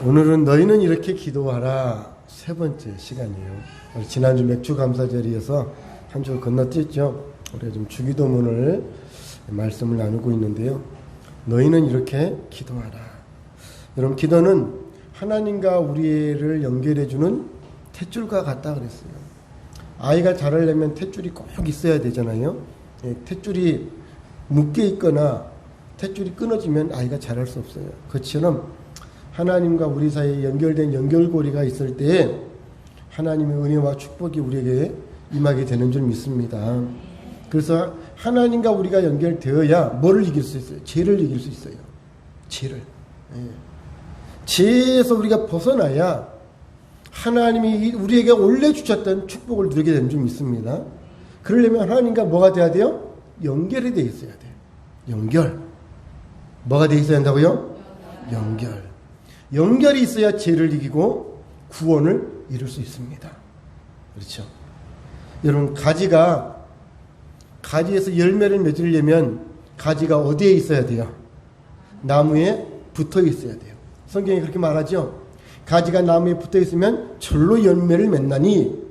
오늘은 너희는 이렇게 기도하라 세 번째 시간이에요. 지난주 맥주 감사절이어서 한 주 건너뛰었죠. 우리가 좀 주기도문을 말씀을 나누고 있는데요. 너희는 이렇게 기도하라. 여러분, 기도는 하나님과 우리를 연결해주는 탯줄과 같다 그랬어요. 아이가 자라려면 탯줄이 꼭 있어야 되잖아요. 탯줄이 묶여 있거나 탯줄이 끊어지면 아이가 자랄 수 없어요. 그처럼 하나님과 우리 사이에 연결된 연결고리가 있을 때 하나님의 은혜와 축복이 우리에게 임하게 되는 줄 믿습니다. 그래서 하나님과 우리가 연결되어야 뭐를 이길 수 있어요? 죄를 이길 수 있어요. 죄를. 죄에서 우리가 벗어나야 하나님이 우리에게 원래 주셨던 축복을 누리게 되는 줄 믿습니다. 그러려면 하나님과 뭐가 돼야 돼요? 연결이 되어 있어야 돼요. 연결. 뭐가 되어 있어야 한다고요? 연결. 연결이 있어야 죄를 이기고 구원을 이룰 수 있습니다. 그렇죠? 여러분, 가지에서 열매를 맺으려면 가지가 어디에 있어야 돼요? 나무에 붙어 있어야 돼요. 성경이 그렇게 말하죠. 가지가 나무에 붙어 있으면 절로 열매를 맺나니,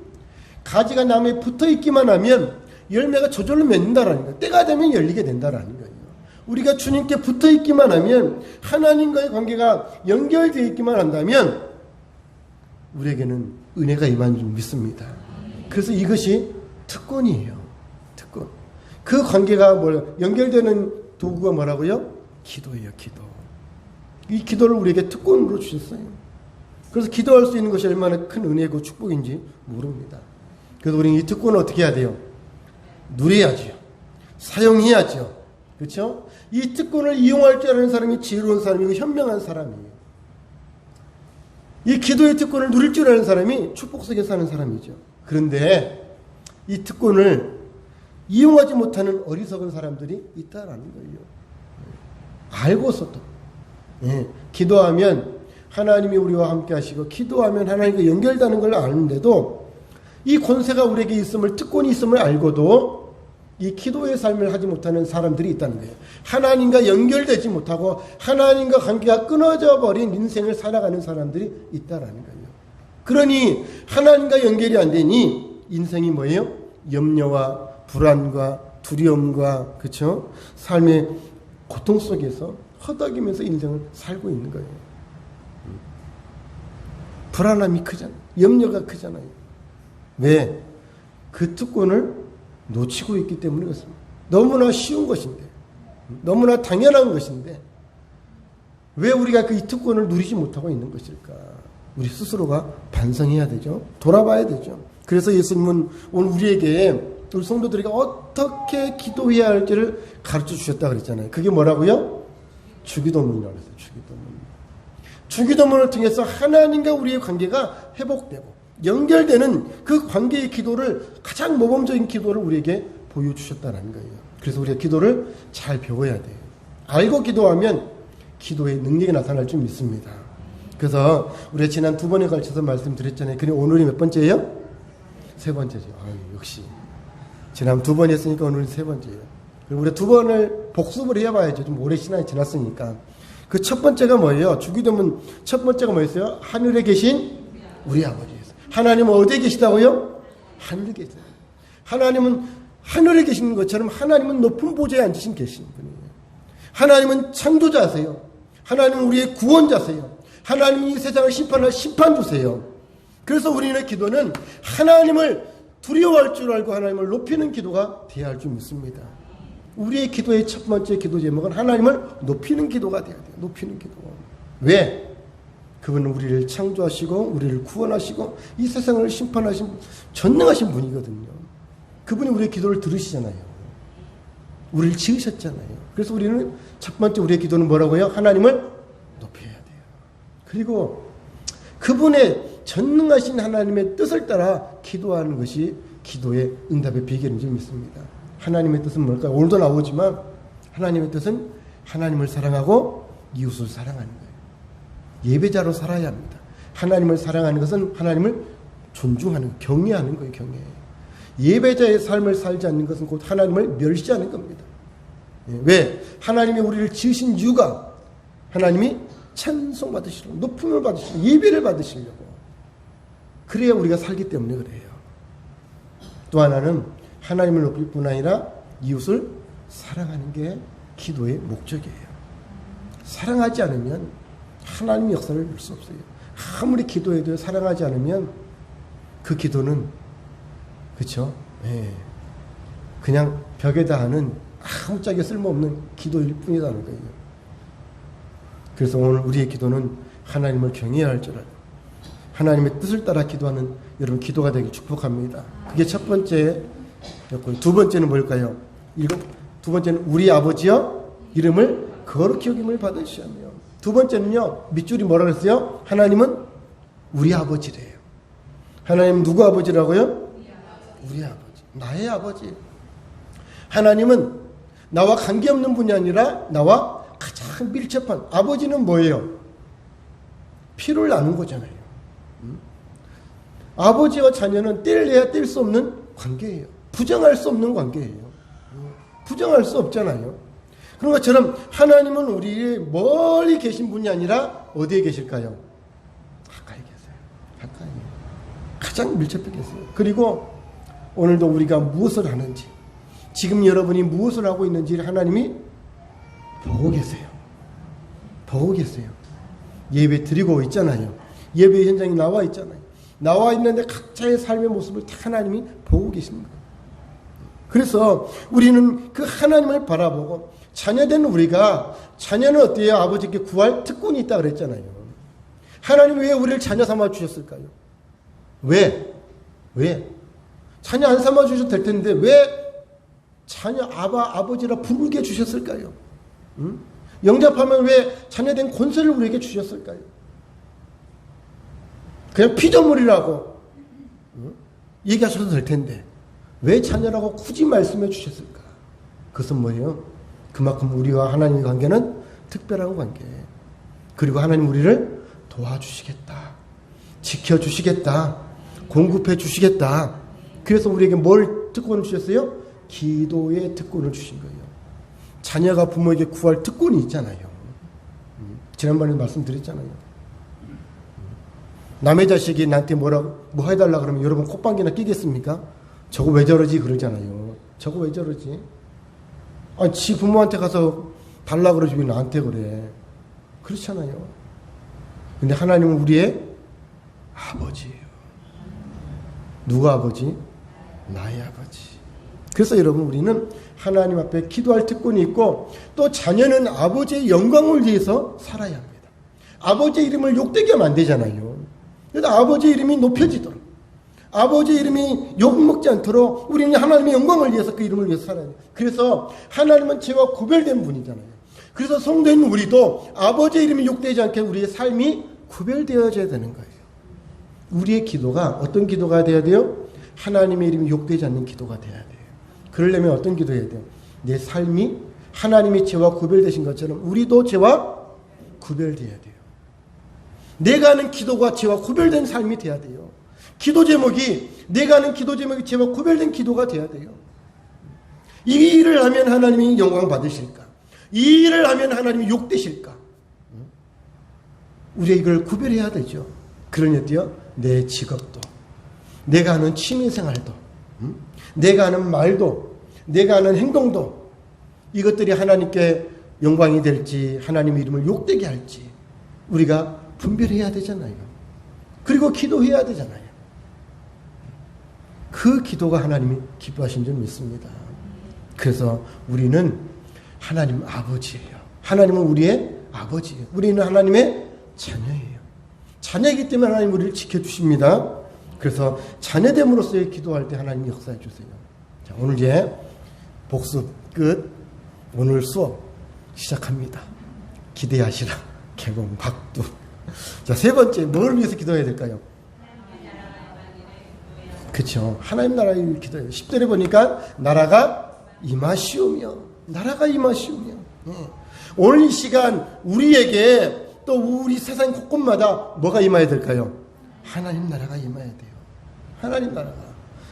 가지가 나무에 붙어 있기만 하면 열매가 저절로 맺는다라는 거예요. 때가 되면 열리게 된다라는 거예요. 우리가 주님께 붙어 있기만 하면, 하나님과의 관계가 연결되어 있기만 한다면 우리에게는 은혜가 임하는 줄 믿습니다. 그래서 이것이 특권이에요. 특권. 그 관계가 연결되는 도구가 뭐라고요? 기도예요. 기도. 이 기도를 우리에게 특권으로 주셨어요. 그래서 기도할 수 있는 것이 얼마나 큰 은혜고 축복인지 모릅니다. 그래서 우리는 이 특권을 어떻게 해야 돼요? 누려야죠. 사용해야죠. 그렇죠? 이 특권을 이용할 줄 아는 사람이 지혜로운 사람이고 현명한 사람이에요. 이 기도의 특권을 누릴 줄 아는 사람이 축복 속에 사는 사람이죠. 그런데 이 특권을 이용하지 못하는 어리석은 사람들이 있다라는 거예요. 알고서도. 기도하면 하나님이 우리와 함께 하시고, 기도하면 하나님과 연결되는 걸 아는데도, 이 권세가 우리에게 있음을, 특권이 있음을 알고도 이 기도의 삶을 하지 못하는 사람들이 있다는 거예요. 하나님과 연결되지 못하고 하나님과 관계가 끊어져 버린 인생을 살아가는 사람들이 있다라는 거예요. 그러니 하나님과 연결이 안 되니 인생이 뭐예요? 염려와 불안과 두려움과, 그렇죠? 삶의 고통 속에서 허덕이면서 인생을 살고 있는 거예요. 불안함이 크잖아요. 염려가 크잖아요. 왜? 그 특권을 놓치고 있기 때문에 그렇습니다. 너무나 쉬운 것인데, 너무나 당연한 것인데 왜 우리가 그 이 특권을 누리지 못하고 있는 것일까? 우리 스스로가 반성해야 되죠. 돌아봐야 되죠. 그래서 예수님은 오늘 우리에게, 우리 성도들에게 어떻게 기도해야 할지를 가르쳐 주셨다 그랬잖아요. 그게 뭐라고요? 주기도문이라고 했어요. 주기도문. 주기도문을 통해서 하나님과 우리의 관계가 회복되고 연결되는 그 관계의 기도를, 가장 모범적인 기도를 우리에게 보여주셨다는 거예요. 그래서 우리가 기도를 잘 배워야 돼요. 알고 기도하면 기도의 능력이 나타날 줄 믿습니다. 그래서 우리가 지난 두 번에 걸쳐서 말씀드렸잖아요. 그리고 오늘이 몇 번째예요? 세 번째죠. 역시 지난 두 번 했으니까 오늘은 세 번째예요. 그리고 우리가 두 번을 복습을 해봐야죠. 좀 오래 시간이 지났으니까. 그 첫 번째가 뭐예요? 주기도문 첫 번째가 뭐였어요? 하늘에 계신 우리 아버지. 하나님은 어디에 계시다고요? 하늘에 계세요. 하나님은 하늘에 계시는 것처럼 하나님은 높은 보좌에 앉으신 계신 분이에요. 하나님은 창조자세요. 하나님은 우리의 구원자세요. 하나님이 이 세상을 심판할 심판주세요. 그래서 우리의 기도는 하나님을 두려워할 줄 알고 하나님을 높이는 기도가 되어야 할 줄 믿습니다. 우리의 기도의 첫 번째 기도 제목은 하나님을 높이는 기도가 되어야 돼요. 높이는 기도. 왜? 그분은 우리를 창조하시고 우리를 구원하시고 이 세상을 심판하신 전능하신 분이거든요. 그분이 우리의 기도를 들으시잖아요. 우리를 지으셨잖아요. 그래서 우리는 첫 번째 우리의 기도는 뭐라고요? 하나님을 높여야 돼요. 그리고 그분의 전능하신 하나님의 뜻을 따라 기도하는 것이 기도의 응답의 비결인 줄 믿습니다. 하나님의 뜻은 뭘까요? 오늘도 나오지만 하나님의 뜻은 하나님을 사랑하고 이웃을 사랑하는 거예요. 예배자로 살아야 합니다. 하나님을 사랑하는 것은 하나님을 존중하는, 경외하는 거예요. 경외. 예배자의 삶을 살지 않는 것은 곧 하나님을 멸시하는 겁니다. 왜? 하나님이 우리를 지으신 이유가 하나님이 찬송 받으시려고, 높음을 받으시려고, 예배를 받으시려고. 그래야 우리가 살기 때문에 그래요. 또 하나는 하나님을 높일 뿐 아니라 이웃을 사랑하는 게 기도의 목적이에요. 사랑하지 않으면 하나님 역사를 볼 수 없어요. 아무리 기도해도 사랑하지 않으면 그 기도는, 그렇죠? 그냥 벽에다 하는 아무짝에 쓸모없는 기도일 뿐이라는 거예요. 그래서 오늘 우리의 기도는 하나님을 경외해야 할 줄 알고 하나님의 뜻을 따라 기도하는 여러분 기도가 되길 축복합니다. 그게 첫 번째였고요. 두 번째는 뭘까요? 두 번째는 우리 아버지여 이름을 거룩히 여김을 받으시오며. 두 번째는요, 밑줄이 뭐라 그랬어요? 하나님은 우리 아버지래요. 하나님은 누구 아버지라고요? 우리 아버지. 나의 아버지. 하나님은 나와 관계없는 분이 아니라 나와 가장 밀접한, 아버지는 뭐예요? 피를 나눈 거잖아요. 아버지와 자녀는 뗄래야 뗄 수 없는 관계예요. 부정할 수 없는 관계예요. 부정할 수 없잖아요. 그런 것처럼 하나님은 우리 멀리 계신 분이 아니라 어디에 계실까요? 가까이 계세요. 가까이. 가장 밀접해 계세요. 그리고 오늘도 우리가 무엇을 하는지, 지금 여러분이 무엇을 하고 있는지 하나님이 보고 계세요. 보고 계세요. 예배 드리고 있잖아요. 예배 현장에 나와 있잖아요. 나와 있는데 각자의 삶의 모습을 다 하나님이 보고 계십니다. 그래서 우리는 그 하나님을 바라보고, 자녀된 우리가, 자녀는 어때요? 아버지께 구할 특권이 있다 그랬잖아요. 하나님 왜 우리를 자녀 삼아 주셨을까요? 왜? 자녀 안 삼아 주셔도 될 텐데 왜 자녀 아버지라 부르게 주셨을까요? 영접하면 왜 자녀된 권세를 우리에게 주셨을까요? 그냥 피조물이라고 얘기하셔도 될 텐데 왜 자녀라고 굳이 말씀해 주셨을까? 그것은 뭐예요? 그만큼 우리와 하나님의 관계는 특별한 관계. 그리고 하나님 우리를 도와주시겠다. 지켜주시겠다. 공급해 주시겠다. 그래서 우리에게 뭘 특권을 주셨어요? 기도의 특권을 주신 거예요. 자녀가 부모에게 구할 특권이 있잖아요. 지난번에 말씀드렸잖아요. 남의 자식이 나한테 뭐 해달라 그러면 여러분 콧방귀나 끼겠습니까? 저거 왜 저러지? 그러잖아요. 저거 왜 저러지? 지 부모한테 가서 달라 그러지 왜 나한테 그래? 그렇잖아요. 근데 하나님은 우리의 아버지예요. 누가 아버지? 나의 아버지. 그래서 여러분 우리는 하나님 앞에 기도할 특권이 있고, 또 자녀는 아버지의 영광을 위해서 살아야 합니다. 아버지의 이름을 욕되게 하면 안 되잖아요. 그래서 아버지의 이름이 높여지도록, 아버지의 이름이 욕먹지 않도록 우리는 하나님의 영광을 위해서 그 이름을 위해서 살아야 돼요. 그래서 하나님은 죄와 구별된 분이잖아요. 그래서 성도인 우리도 아버지의 이름이 욕되지 않게 우리의 삶이 구별되어져야 되는 거예요. 우리의 기도가 어떤 기도가 돼야 돼요? 하나님의 이름이 욕되지 않는 기도가 돼야 돼요. 그러려면 어떤 기도 해야 돼요? 내 삶이 하나님의 죄와 구별되신 것처럼 우리도 죄와 구별돼야 돼요. 내가 하는 기도가 죄와 구별된 삶이 돼야 돼요. 기도 제목이, 내가 하는 기도 제목이 죄와 구별된 기도가 돼야 돼요. 이 일을 하면 하나님이 영광 받으실까? 이 일을 하면 하나님이 욕되실까? 우리가 이걸 구별해야 되죠. 그러니 어때요? 내 직업도, 내가 하는 취미생활도, 내가 하는 말도, 내가 하는 행동도, 이것들이 하나님께 영광이 될지 하나님의 이름을 욕되게 할지 우리가 분별해야 되잖아요. 그리고 기도해야 되잖아요. 그 기도가 하나님이 기뻐하신 줄 믿습니다. 그래서 우리는 하나님 아버지예요. 하나님은 우리의 아버지예요. 우리는 하나님의 자녀예요. 자녀이기 때문에 하나님 우리를 지켜주십니다. 그래서 자녀됨으로써의 기도할 때 하나님 역사해 주세요. 자, 오늘 이제 복습 끝. 오늘 수업 시작합니다. 기대하시라. 개봉 박두. 자, 세 번째, 뭘 위해서 기도해야 될까요? 그렇죠. 하나님 나라를 기도해요. 10절에 보니까 나라가 임하시오며, 나라가 임하시오며. 오늘 이 시간 우리에게 또 우리 세상 곳곳마다 뭐가 임해야 될까요? 하나님 나라가 임해야 돼요. 하나님 나라가.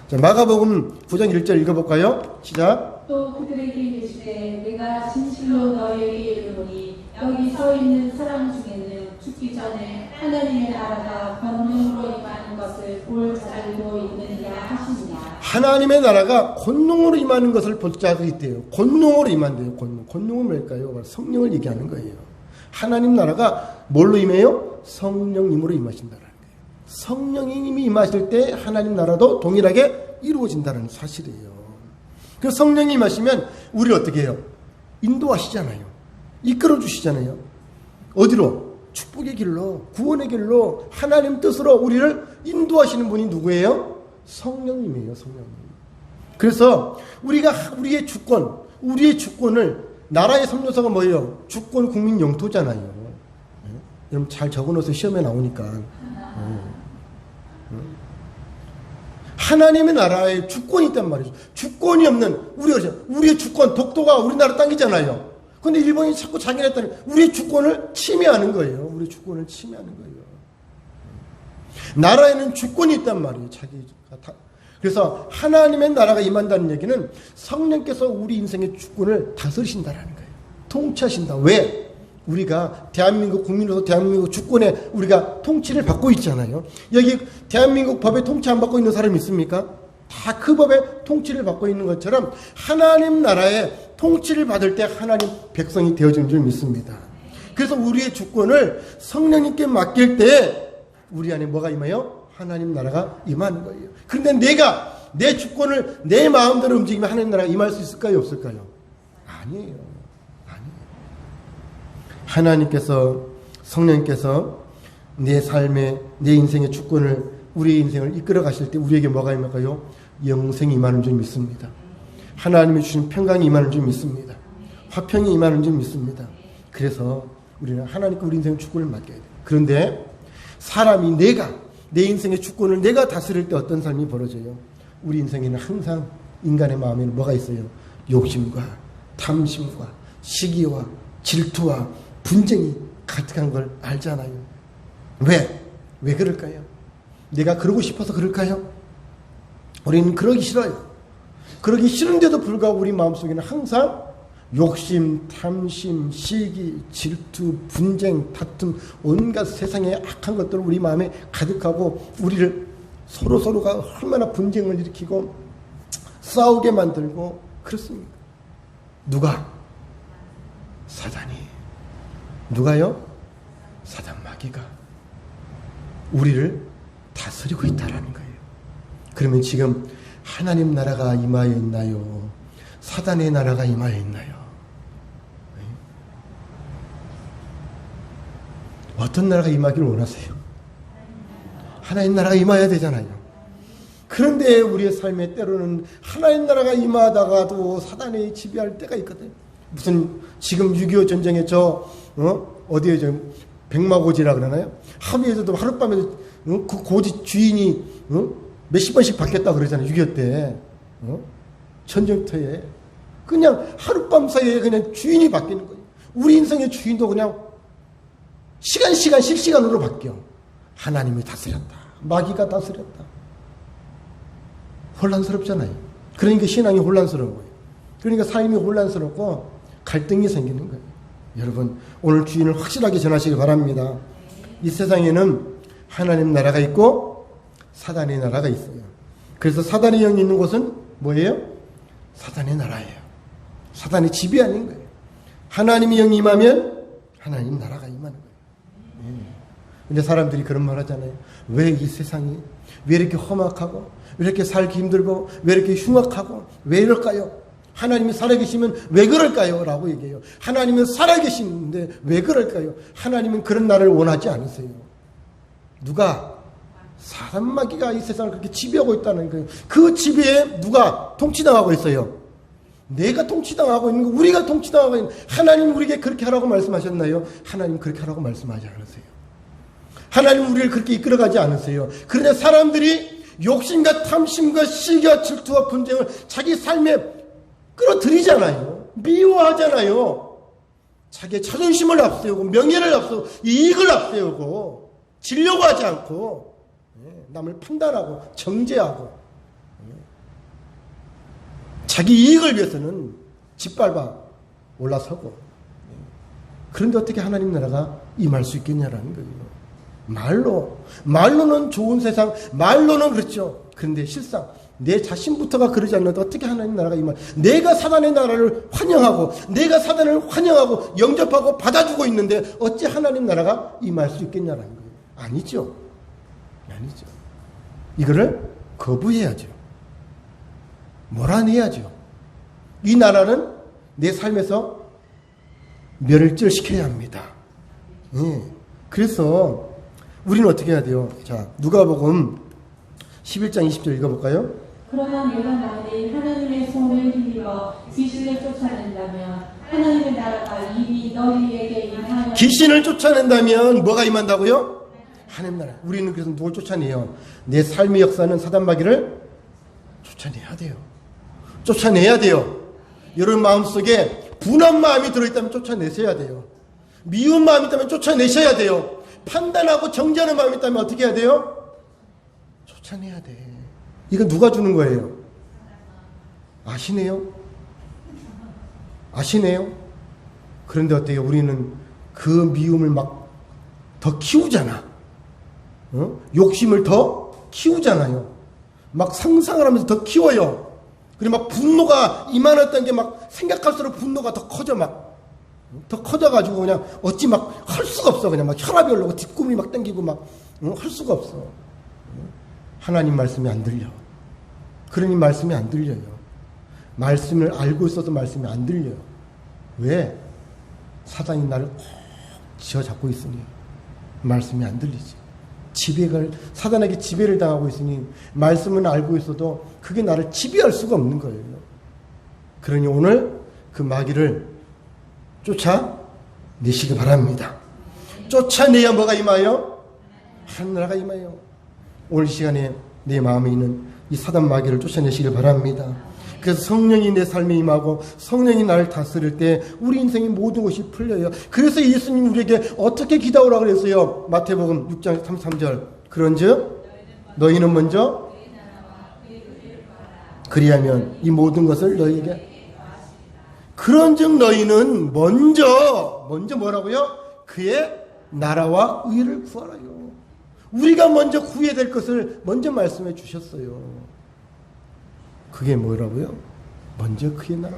자, 마가복음 9장 1절 읽어볼까요? 시작. 또 그들에게 이르시되 내가 진실로 너희에게 이르노니 여기 서 있는 사람 중에는 죽기 전에 하나님의 나라가 권능으로 임하는 것을 볼 자들도 있느니라 하시니라. 하나님의 나라가 권능으로 임하는 것을 볼 자도 있대요. 권능으로 임한대요. 권능은 뭘까요? 성령을 얘기하는 거예요. 하나님 나라가 뭘로 임해요? 성령님으로 임하신다는 거예요. 성령님이 임하실 때 하나님 나라도 동일하게 이루어진다는 사실이에요. 그 성령이 임하시면 우리를 어떻게 해요? 인도하시잖아요. 이끌어 주시잖아요. 어디로? 축복의 길로, 구원의 길로, 하나님 뜻으로 우리를 인도하시는 분이 누구예요? 성령님이에요. 성령님. 그래서 우리의 주권을 나라의 3요소가 뭐예요? 주권, 국민, 영토잖아요. 네? 여러분 잘 적어놓으세요. 시험에 나오니까. 하나님의 나라에 주권이 있단 말이죠. 주권이 없는 우리의 주권, 독도가 우리나라 땅이잖아요. 근데 일본이 자꾸 자기네 땅, 우리의 주권을 침해하는 거예요. 우리 주권을 침해하는 거예요. 나라에는 주권이 있단 말이에요. 그래서 하나님의 나라가 임한다는 얘기는 성령께서 우리 인생의 주권을 다스리신다라는 거예요. 통치하신다. 왜? 우리가 대한민국 국민으로서 대한민국 주권에 우리가 통치를 받고 있잖아요. 여기 대한민국 법에 통치 안 받고 있는 사람이 있습니까? 다 그 법에 통치를 받고 있는 것처럼 하나님 나라에 통치를 받을 때 하나님 백성이 되어진 줄 믿습니다. 그래서 우리의 주권을 성령님께 맡길 때 우리 안에 뭐가 임해요? 하나님 나라가 임하는 거예요. 그런데 내가 내 주권을 내 마음대로 움직이면 하나님 나라가 임할 수 있을까요? 없을까요? 아니에요. 하나님께서, 성령님께서 내 삶의, 내 인생의 주권을, 우리의 인생을 이끌어 가실 때 우리에게 뭐가 임할까요? 영생이 임하는 줄 믿습니다. 하나님이 주신 평강이 임하는 줄 믿습니다. 화평이 임하는 줄 믿습니다. 그래서 우리는 하나님께 우리 인생의 주권을 맡겨야 돼요. 그런데 사람이 내 인생의 주권을 내가 다스릴 때 어떤 삶이 벌어져요? 우리 인생에는 항상 인간의 마음에는 뭐가 있어요? 욕심과 탐심과 시기와 질투와 분쟁이 가득한 걸 알잖아요. 왜 그럴까요? 내가 그러고 싶어서 그럴까요? 우리는 그러기 싫어요. 그러기 싫은데도 불구하고 우리 마음속에는 항상 욕심, 탐심, 시기, 질투, 분쟁, 다툼, 온갖 세상의 악한 것들을 우리 마음에 가득하고 우리를 서로가 얼마나 분쟁을 일으키고 싸우게 만들고 그렇습니다. 누가? 사단이. 누가요? 사단 마귀가 우리를 다스리고 있다라는 거예요. 그러면 지금 하나님 나라가 임하여 있나요? 사단의 나라가 임하여 있나요? 어떤 나라가 임하기를 원하세요? 하나님 나라가 임해야 되잖아요. 그런데 우리의 삶에 때로는 하나님 나라가 임하다가도 사단이 지배할 때가 있거든요. 무슨 지금 6.25 전쟁에 어디에 백마고지라 그러나요? 하루에도 하룻밤에 그 고지 주인이 몇십 번씩 바뀌었다 그러잖아요. 6.25 때 전쟁터에 그냥 하룻밤 사이에 그냥 주인이 바뀌는 거예요. 우리 인생의 주인도 그냥 실시간으로 바뀌어. 하나님이 다스렸다. 마귀가 다스렸다. 혼란스럽잖아요. 그러니까 신앙이 혼란스러운 거예요. 그러니까 삶이 혼란스럽고 갈등이 생기는 거예요. 여러분 오늘 주인을 확실하게 전하시기 바랍니다. 이 세상에는 하나님 나라가 있고 사단의 나라가 있어요. 그래서 사단의 영이 있는 곳은 뭐예요? 사단의 나라예요. 사단의 지배하는 거예요. 하나님의 영이 임하면 하나님 나라가 임하는 거예요. 근데 사람들이 그런 말 하잖아요. 왜 이 세상이 왜 이렇게 험악하고 왜 이렇게 살기 힘들고 왜 이렇게 흉악하고 왜 이럴까요? 하나님이 살아계시면 왜 그럴까요? 라고 얘기해요. 하나님은 살아계시는데 왜 그럴까요? 하나님은 그런 나라를 원하지 않으세요. 누가? 사단 마귀가 이 세상을 그렇게 지배하고 있다는 거예요. 그 지배에 누가 통치당하고 있어요? 내가 통치당하고 있는 거, 우리가 통치당하고 있는 하나님 우리에게 그렇게 하라고 말씀하셨나요? 하나님 그렇게 하라고 말씀하지 않으세요. 하나님 우리를 그렇게 이끌어가지 않으세요. 그런데 사람들이 욕심과 탐심과 시기와 질투와 분쟁을 자기 삶에 끌어들이잖아요. 미워하잖아요. 자기의 자존심을 앞세우고 명예를 앞세우고 이익을 앞세우고 지려고 하지 않고 남을 판단하고 정죄하고 자기 이익을 위해서는 짓밟아 올라서고, 그런데 어떻게 하나님 나라가 임할 수 있겠냐라는 거예요. 말로는 좋은 세상, 말로는 그렇죠. 그런데 실상 내 자신부터가 그러지 않는데 어떻게 하나님 나라가 임할? 내가 사단의 나라를 환영하고, 내가 사단을 환영하고 영접하고 받아주고 있는데 어찌 하나님 나라가 임할 수 있겠냐라는 거예요. 아니죠. 이거를 거부해야죠. 몰아내야죠. 이 나라는 내 삶에서 멸절시켜야 합니다. 그래서 우리는 어떻게 해야 돼요? 자, 누가복음 11장 20절 읽어볼까요? 그러나 내가 만일 하나님의 손을 힘입어 귀신을 쫓아낸다면 하나님의 나라가 이미 너희에게 임하여. 귀신을 쫓아낸다면 뭐가 임한다고요? 하나님 나라. 우리는 그래서 누굴 쫓아내요? 내 삶의 역사는 사단마귀를 쫓아내야 돼요. 여러분 마음속에 분한 마음이 들어있다면 쫓아내셔야 돼요. 미운 마음이 있다면 쫓아내셔야 돼요. 판단하고 정죄하는 마음이 있다면 어떻게 해야 돼요? 쫓아내야 돼. 이거 누가 주는 거예요? 아시네요? 그런데 어때요? 우리는 그 미움을 막 더 키우잖아. 욕심을 더 키우잖아요. 막 상상을 하면서 더 키워요. 그리고 막 분노가 이만했던 게 막 생각할수록 분노가 더 커져, 더 커져가지고 그냥 어찌 막 할 수가 없어. 그냥 막 혈압이 올라오고 뒷꿈이 막 당기고 막 할 수가 없어. 하나님 말씀이 안 들려. 그러니 말씀이 안 들려요. 말씀을 알고 있어도 말씀이 안 들려요. 왜? 사단이 나를 꼭 쥐어잡고 있으니 말씀이 안 들리지. 사단에게 지배를 당하고 있으니 말씀은 알고 있어도 그게 나를 지배할 수가 없는 거예요. 그러니 오늘 그 마귀를 쫓아내시기 바랍니다. 쫓아내야 뭐가 임하여? 하나님 나라가 임하여. 오늘 이 시간에 내 마음에 있는 이 사단 마귀를 쫓아내시길 바랍니다. 그래서 성령이 내 삶에 임하고 성령이 나를 다스릴 때 우리 인생의 모든 것이 풀려요. 그래서 예수님 우리에게 어떻게 기도하라고 그랬어요? 마태복음 6장 33절. 그런즉 너희는 먼저 그리하면 이 모든 것을 너희에게. 그런즉 너희는 먼저 뭐라고요? 그의 나라와 의를 구하라요. 우리가 먼저 구해야 될 것을 먼저 말씀해 주셨어요. 그게 뭐라고요? 먼저 그의 나라,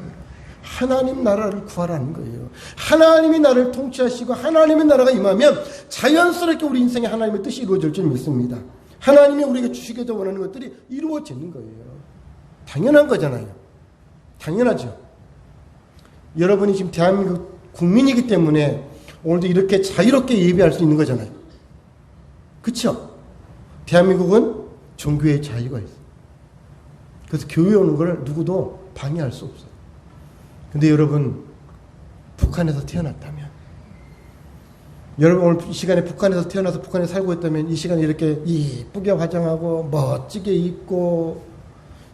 하나님 나라를 구하라는 거예요. 하나님이 나를 통치하시고 하나님의 나라가 임하면 자연스럽게 우리 인생에 하나님의 뜻이 이루어질 줄 믿습니다. 하나님이 우리에게 주시기도 원하는 것들이 이루어지는 거예요. 당연한 거잖아요. 당연하죠. 여러분이 지금 대한민국 국민이기 때문에 오늘도 이렇게 자유롭게 예배할 수 있는 거잖아요. 그렇죠? 대한민국은 종교의 자유가 있어요. 그래서 교회 오는 걸 누구도 방해할 수 없어요. 근데 여러분, 북한에서 태어났다면, 여러분 오늘 이 시간에 북한에서 태어나서 북한에 살고 있다면 이 시간에 이렇게 이쁘게 화장하고 멋지게 입고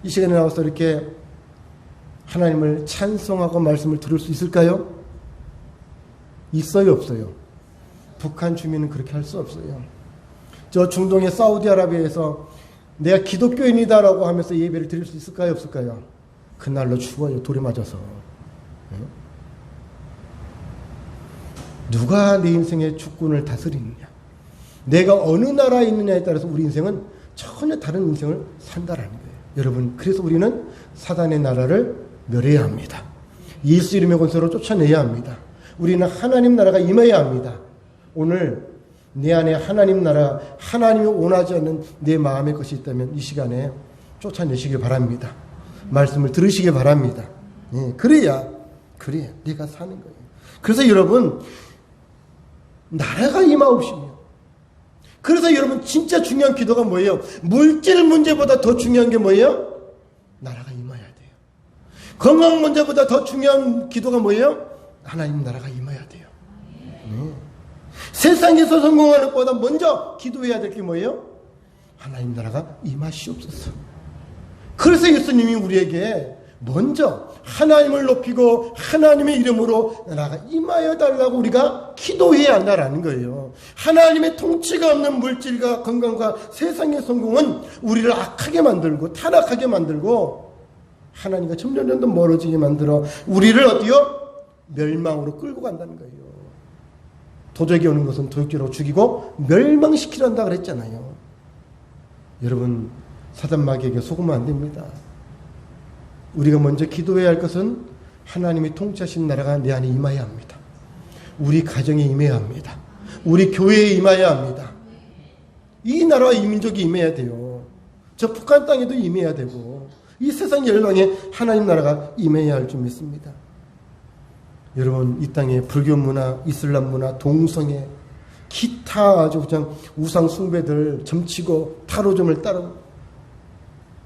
이 시간에 나와서 이렇게 하나님을 찬송하고 말씀을 들을 수 있을까요? 있어요, 없어요? 북한 주민은 그렇게 할 수 없어요. 저 중동의 사우디아라비아에서 내가 기독교인이다라고 하면서 예배를 드릴 수 있을까요, 없을까요? 그날로 죽어요, 돌에 맞아서. 누가 내 인생의 주권을 다스리느냐, 내가 어느 나라에 있느냐에 따라서 우리 인생은 전혀 다른 인생을 산다라는 거예요. 여러분, 그래서 우리는 사단의 나라를 멸해야 합니다. 예수 이름의 권세로 쫓아내야 합니다. 우리는 하나님 나라가 임해야 합니다. 오늘 내 안에 하나님 나라, 하나님이 원하지 않는 내 마음의 것이 있다면 이 시간에 쫓아내시길 바랍니다. 말씀을 들으시길 바랍니다. 그래야 내가 사는 거예요. 그래서 여러분, 나라가 임하옵시며, 그래서 여러분 진짜 중요한 기도가 뭐예요? 물질 문제보다 더 중요한 게 뭐예요? 나라가 임해야 돼요. 건강 문제보다 더 중요한 기도가 뭐예요? 하나님 나라가 임해야 돼요. 세상에서 성공하는 것보다 먼저 기도해야 될 게 뭐예요? 하나님 나라가 임하시옵소서. 그래서 예수님이 우리에게 먼저 하나님을 높이고 하나님의 이름으로 나라가 임하여 달라고 우리가 기도해야 한다라는 거예요. 하나님의 통치가 없는 물질과 건강과 세상의 성공은 우리를 악하게 만들고 타락하게 만들고 하나님과 점점 멀어지게 만들어 우리를 어디요? 멸망으로 끌고 간다는 거예요. 도적이 오는 것은 도적으로 죽이고 멸망시키란다 그랬잖아요. 여러분, 사단 마귀에게 속으면 안 됩니다. 우리가 먼저 기도해야 할 것은 하나님이 통치하신 나라가 내 안에 임해야 합니다. 우리 가정에 임해야 합니다. 우리 교회에 임해야 합니다. 이 나라와 이 민족이 임해야 돼요. 저 북한 땅에도 임해야 되고 이 세상 열방에 하나님 나라가 임해야 할 줄 믿습니다. 여러분, 이 땅에 불교 문화, 이슬람 문화, 동성애, 기타 아주 그냥 우상 숭배들 점치고 타로점을 따르고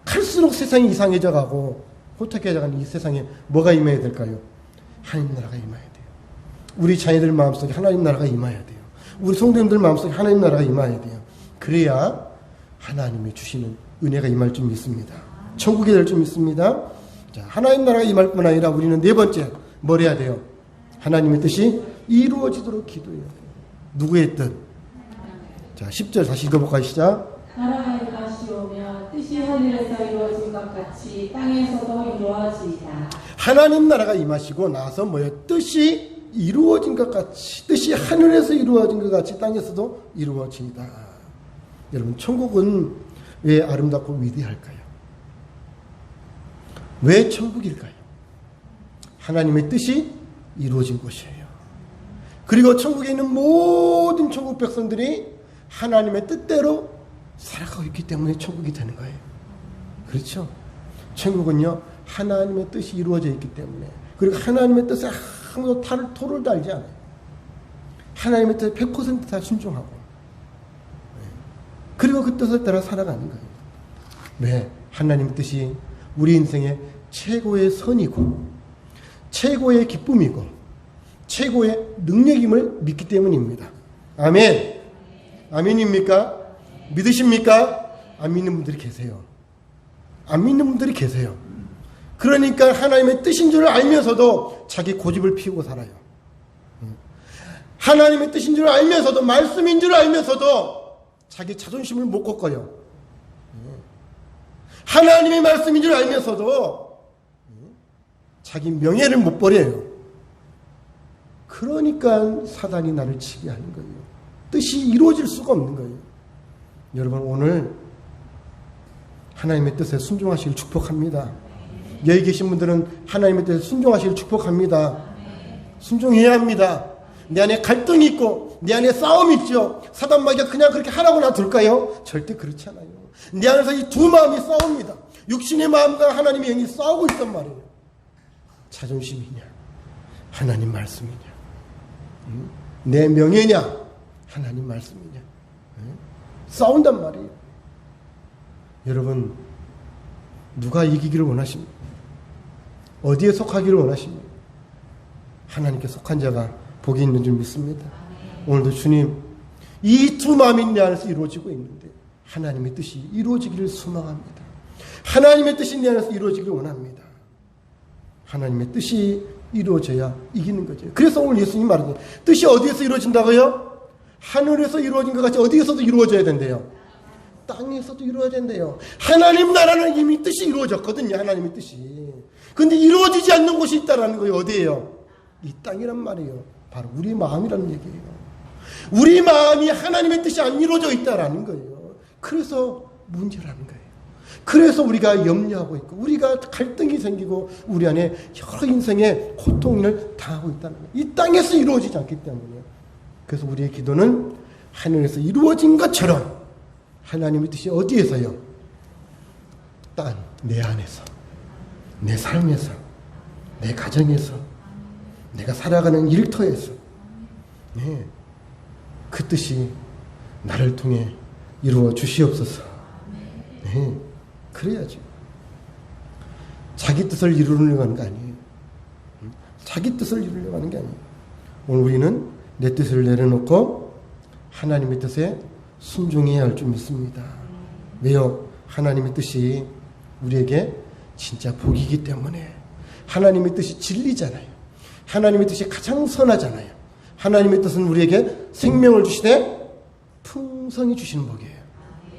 갈수록 세상이 이상해져 가고 호탁해져 가는 이 세상에 뭐가 임해야 될까요? 하나님 나라가 임해야 돼요. 우리 자녀들 마음속에 하나님 나라가 임해야 돼요. 우리 성도님들 마음속에 하나님 나라가 임해야 돼요. 그래야 하나님이 주시는 은혜가 임할 줄 믿습니다. 천국이 될 줄 믿습니다. 자, 하나님 나라가 임할 뿐 아니라 우리는 네 번째 뭘 해야 돼요? 하나님의 뜻이 이루어지도록 기도해야 돼요. 누구의 뜻? 자, 10절 다시 읽어볼까요? 시작. 나라가 임하시오며 뜻이 하늘에서 이루어진 것 같이 땅에서도 이루어지이다. 하나님 나라가 임하시고 나서 뭐예요? 뜻이 이루어진 것 같이, 뜻이 하늘에서 이루어진 것 같이 땅에서도 이루어지이다. 여러분, 천국은 왜 아름답고 위대할까요? 왜 천국일까요? 하나님의 뜻이 이루어진 곳이에요. 그리고 천국에 있는 모든 천국 백성들이 하나님의 뜻대로 살아가고 있기 때문에 천국이 되는 거예요. 그렇죠? 천국은요, 하나님의 뜻이 이루어져 있기 때문에, 그리고 하나님의 뜻에 아무도 토를 달지 않아요. 하나님의 뜻에 100% 다 순종하고, 그리고 그 뜻을 따라 살아가는 거예요. 왜? 하나님의 뜻이 우리 인생의 최고의 선이고 최고의 기쁨이고 최고의 능력임을 믿기 때문입니다. 아멘. 아멘입니까? 믿으십니까? 안 믿는 분들이 계세요. 안 믿는 분들이 계세요. 그러니까 하나님의 뜻인 줄 알면서도 자기 고집을 피우고 살아요. 하나님의 뜻인 줄 알면서도, 말씀인 줄 알면서도 자기 자존심을 못 꺾어요. 하나님의 말씀인 줄 알면서도 자기 명예를 못 버려요. 그러니까 사단이 나를 치게 하는 거예요. 뜻이 이루어질 수가 없는 거예요. 여러분, 오늘 하나님의 뜻에 순종하시길 축복합니다. 여기 계신 분들은 하나님의 뜻에 순종하시길 축복합니다. 순종해야 합니다. 내 안에 갈등이 있고 내 안에 싸움이 있죠. 사단 마귀가 그냥 그렇게 하라고 놔둘까요? 절대 그렇지 않아요. 내 안에서 이 두 마음이 싸웁니다. 육신의 마음과 하나님의 영이 싸우고 있단 말이에요. 자존심이냐, 하나님 말씀이냐, 내 명예냐, 하나님 말씀이냐, 싸운단 말이에요. 여러분, 누가 이기기를 원하십니까? 어디에 속하기를 원하십니까? 하나님께 속한 자가 복이 있는 줄 믿습니다. 오늘도 주님, 이 두 마음이 내 안에서 이루어지고 있는데 하나님의 뜻이 이루어지기를 소망합니다. 하나님의 뜻이 내 안에서 이루어지기를 원합니다. 하나님의 뜻이 이루어져야 이기는 거죠. 그래서 오늘 예수님 말하죠. 뜻이 어디에서 이루어진다고요? 하늘에서 이루어진 것 같이 어디에서도 이루어져야 된대요. 땅에서도 이루어져야 된대요. 하나님 나라는 이미 뜻이 이루어졌거든요. 하나님의 뜻이. 근데 이루어지지 않는 곳이 있다라는 거예요. 어디예요? 이 땅이란 말이에요. 바로 우리 마음이라는 얘기예요. 우리 마음이 하나님의 뜻이 안 이루어져 있다라는 거예요. 그래서 문제라는 거예요. 그래서 우리가 염려하고 있고 우리가 갈등이 생기고 우리 안에 여러 인생의 고통을 당하고 있다는 거예요. 이 땅에서 이루어지지 않기 때문에. 그래서 우리의 기도는 하늘에서 이루어진 것처럼 하나님의 뜻이 어디에서요? 땅, 내 안에서, 내 삶에서, 내 가정에서, 내가 살아가는 일터에서, 네, 그 뜻이 나를 통해 이루어 주시옵소서. 네, 그래야죠. 자기 뜻을 이루려고 하는 거 아니에요. 자기 뜻을 이루려고 하는 게 아니에요. 오늘 우리는 내 뜻을 내려놓고 하나님의 뜻에 순종해야 할 줄 믿습니다. 왜요? 하나님의 뜻이 우리에게 진짜 복이기 때문에. 하나님의 뜻이 진리잖아요. 하나님의 뜻이 가장 선하잖아요. 하나님의 뜻은 우리에게 생명을 주시되 풍성히 주시는 복이에요.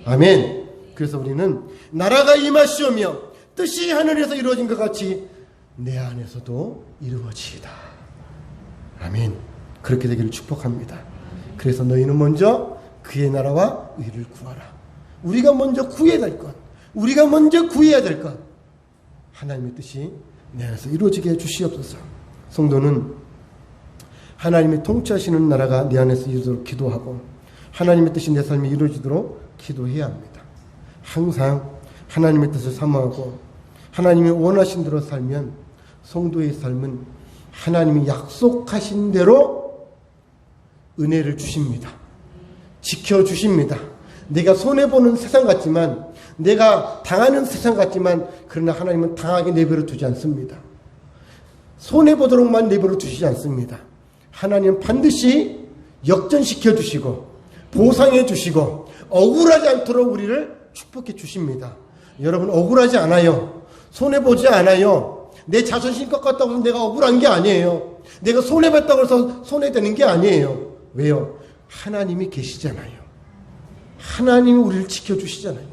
아멘. 그래서 우리는 나라가 임하시오며 뜻이 하늘에서 이루어진 것 같이 내 안에서도 이루어지이다. 아멘. 그렇게 되기를 축복합니다. 그래서 너희는 먼저 그의 나라와 의를 구하라. 우리가 먼저 구해야 될 것, 우리가 먼저 구해야 될 것, 하나님의 뜻이 내 안에서 이루어지게 해주시옵소서. 성도는 하나님이 통치하시는 나라가 내 안에서 이루어지도록 기도하고 하나님의 뜻이 내 삶에 이루어지도록 기도해야 합니다. 항상 하나님의 뜻을 사모하고 하나님이 원하신 대로 살면 성도의 삶은 하나님이 약속하신 대로 은혜를 주십니다. 지켜주십니다. 내가 손해보는 세상 같지만, 내가 당하는 세상 같지만, 그러나 하나님은 당하게 내버려 두지 않습니다. 손해보도록만 내버려 두시지 않습니다. 하나님은 반드시 역전시켜 주시고 보상해 주시고 억울하지 않도록 우리를 축복해 주십니다. 여러분, 억울하지 않아요. 손해보지 않아요. 내 자존심 꺾었다고 해서 내가 억울한 게 아니에요. 내가 손해봤다고 해서 손해되는 게 아니에요. 왜요? 하나님이 계시잖아요. 하나님이 우리를 지켜주시잖아요.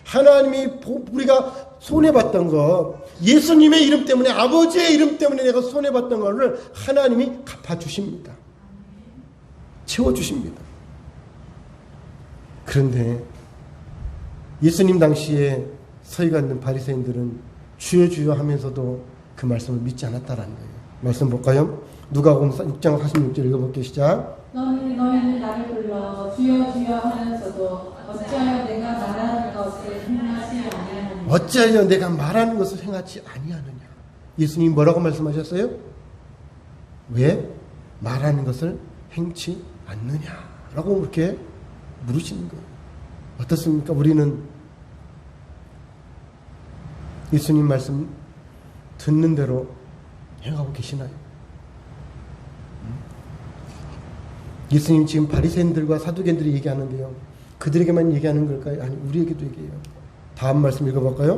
하나님이 우리가 손해봤던 거, 예수님의 이름 때문에, 아버지의 이름 때문에 내가 손해봤던 거를 하나님이 갚아주십니다. 채워주십니다. 그런데 예수님 당시에 서기관 있는 바리새인들은 주여 주여 하면서도 그 말씀을 믿지 않았다라는 거예요. 말씀 볼까요? 누가복음 6장 46절 읽어볼게요. 시작. 너희는 나를 불러 주여 주여 하면서도 어찌하여 내가 말하는 것을 행하지 아니하느냐. 어찌하여 내가 말하는 것을 행하지 아니하느냐. 예수님이 뭐라고 말씀하셨어요? 왜 말하는 것을 행치 않느냐라고 그렇게 물으시는 거예요. 어떻습니까? 우리는 예수님 말씀 듣는 대로 행하고 계시나요? 예수님 지금 바리새인들과 사두개인들이 얘기하는데요. 그들에게만 얘기하는 걸까요? 아니, 우리에게도 얘기해요. 다음 말씀 읽어볼까요?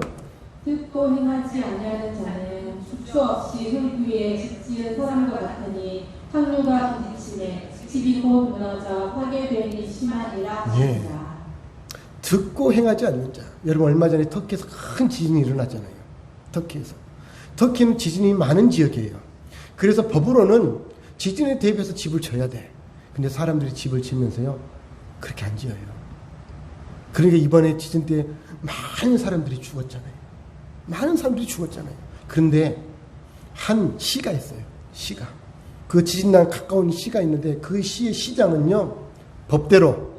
듣고 행하지 아니하는 자는 수초 없이 흙 위에 집 지은 사람과 같으니 항류가 부딪히매 집이 곧 무너져 파괴됨이 심하니라. 예. 듣고 행하지 않는 자. 여러분, 얼마 전에 터키에서 큰 지진이 일어났잖아요. 터키에서. 터키는 지진이 많은 지역이에요. 그래서 법으로는 지진에 대비해서 집을 져야 돼. 근데 사람들이 집을 지면서요, 그렇게 안 지어요. 그러니까 이번에 지진 때 많은 사람들이 죽었잖아요. 많은 사람들이 죽었잖아요. 그런데 한 시가 있어요. 시가. 그 지진난 가까운 시가 있는데 그 시의 시장은요, 법대로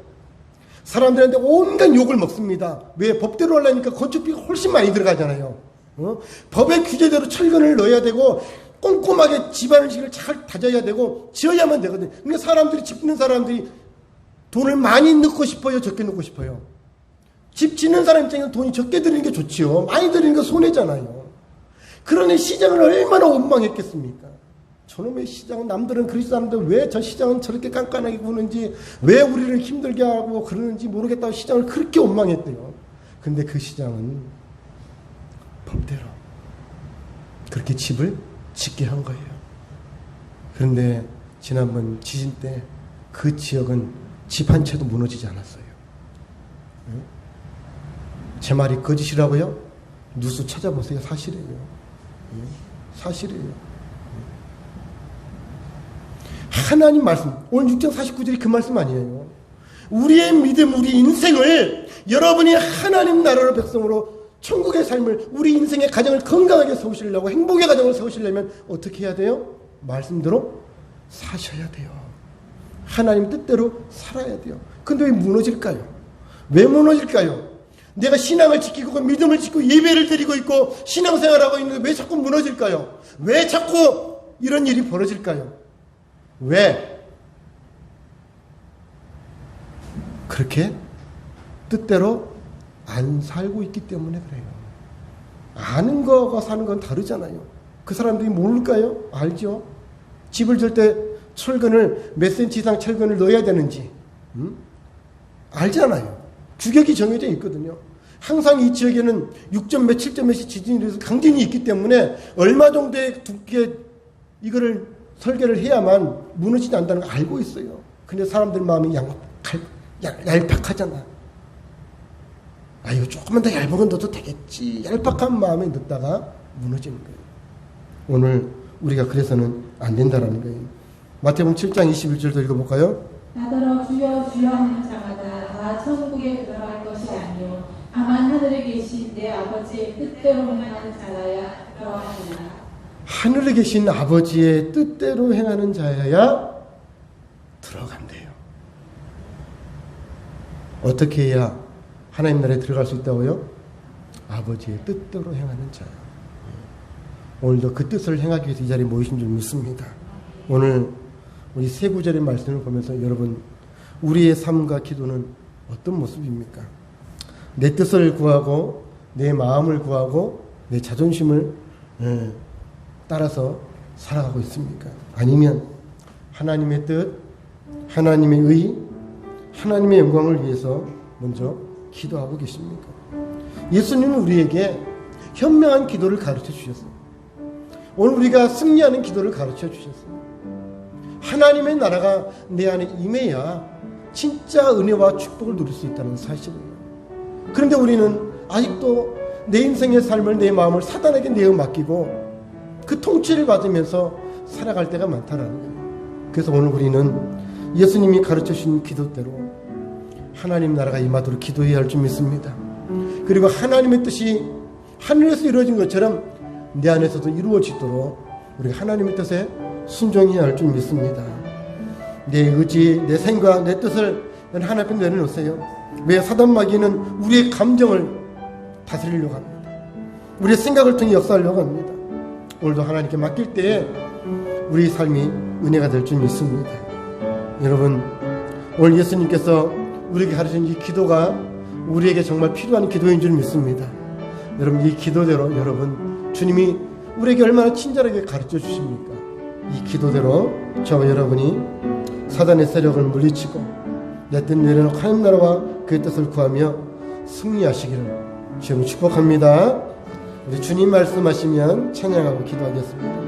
사람들한테 온갖 욕을 먹습니다. 왜? 법대로 하려니까 건축비가 훨씬 많이 들어가잖아요. 법의 규제대로 철근을 넣어야 되고 꼼꼼하게 집안식을 잘 다져야 되고 지어야만 되거든요. 그러니까 사람들이, 집 짓는 사람들이 돈을 많이 넣고 싶어요? 적게 넣고 싶어요? 집 짓는 사람 입장에서 돈이 적게 들이는 게 좋지요. 많이 들이는 거 손해잖아요. 그러니 시장을 얼마나 원망했겠습니까? 저놈의 시장은, 남들은 그리스도 사람들 왜 저 시장은 저렇게 깐깐하게 구는지, 왜 우리를 힘들게 하고 그러는지 모르겠다고 시장을 그렇게 원망했대요. 근데 그 시장은 법대로 그렇게 집을 짓게 한 거예요. 그런데 지난번 지진 때 그 지역은 집 한 채도 무너지지 않았어요. 제 말이 거짓이라고요? 뉴스 찾아보세요. 사실이에요. 사실이에요. 하나님 말씀, 오늘 6장 49절이 그 말씀 아니에요. 우리의 믿음, 우리 인생을, 여러분이 하나님 나라로 백성으로 천국의 삶을, 우리 인생의 가정을 건강하게 세우시려고, 행복의 가정을 세우시려면 어떻게 해야 돼요? 말씀대로 사셔야 돼요. 하나님 뜻대로 살아야 돼요. 근데 왜 무너질까요? 왜 무너질까요? 내가 신앙을 지키고 믿음을 지키고 예배를 드리고 있고 신앙생활하고 있는데 왜 자꾸 무너질까요? 왜 자꾸 이런 일이 벌어질까요? 왜? 그렇게 뜻대로 안 살고 있기 때문에 그래요. 아는 거가 사는 건 다르잖아요. 그 사람들이 모를까요? 알죠. 집을 질 때 철근을 몇 센치 이상 철근을 넣어야 되는지 알잖아요. 규격이 정해져 있거든요. 항상 이 지역에는 6점 몇, 7점 몇이 지진이 일어나서 강진이 있기 때문에 얼마 정도의 두께 이거를 설계를 해야만 무너지지 않는다는 걸 알고 있어요. 근데 사람들 마음이 얄팍하잖아. 이거 조금만 더 얇은 건 넣어도 되겠지. 얄팍한 마음에 넣다가 무너지는 거예요. 오늘 우리가 그래서는 안 된다라는 거예요. 마태복음 7장 21절도 읽어볼까요? 나더러 주여 주여 하는 자마다 다 천국에 들어갈 것이 아니요 다만 하늘에 계신 내 아버지의 뜻대로 행하는 자라야 들어가느니라. 하늘에 계신 아버지의 뜻대로 행하는 자여야 들어간대요. 어떻게 해야 하나님 나라에 들어갈 수 있다고요? 아버지의 뜻대로 행하는 자요. 오늘도 그 뜻을 행하기 위해서 이 자리에 모이신 줄 믿습니다. 오늘 우리 세 구절의 말씀을 보면서 여러분, 우리의 삶과 기도는 어떤 모습입니까? 내 뜻을 구하고 내 마음을 구하고 내 자존심을 따라서 살아가고 있습니까? 아니면 하나님의 뜻, 하나님의 의, 하나님의 영광을 위해서 먼저 기도하고 계십니까? 예수님은 우리에게 현명한 기도를 가르쳐 주셨어요. 오늘 우리가 승리하는 기도를 가르쳐 주셨어요. 하나님의 나라가 내 안에 임해야 진짜 은혜와 축복을 누릴 수 있다는 사실이에요. 그런데 우리는 아직도 내 인생의 삶을, 내 마음을 사단에게 내어 맡기고 그 통치를 받으면서 살아갈 때가 많다는 거예요. 그래서 오늘 우리는 예수님이 가르쳐 주신 기도대로 하나님 나라가 임하도록 기도해야 할 줄 믿습니다. 그리고 하나님의 뜻이 하늘에서 이루어진 것처럼 내 안에서도 이루어지도록 우리가 하나님의 뜻에 순종해야 할 줄 믿습니다. 내 의지, 내 생각, 내 뜻을 하나님 앞에 내려놓으세요. 왜? 사단 마귀는 우리의 감정을 다스리려고 합니다. 우리의 생각을 통해 역사하려고 합니다. 오늘도 하나님께 맡길 때에 우리 삶이 은혜가 될 줄 믿습니다. 여러분, 오늘 예수님께서 우리에게 가르친 이 기도가 우리에게 정말 필요한 기도인 줄 믿습니다. 여러분, 이 기도대로 여러분, 주님이 우리에게 얼마나 친절하게 가르쳐 주십니까? 이 기도대로 저와 여러분이 사단의 세력을 물리치고 내 뜻 내려놓고 하나님 나라와 그의 뜻을 구하며 승리하시기를 주님을 축복합니다. 우리 주님 말씀하시면 찬양하고 기도하겠습니다.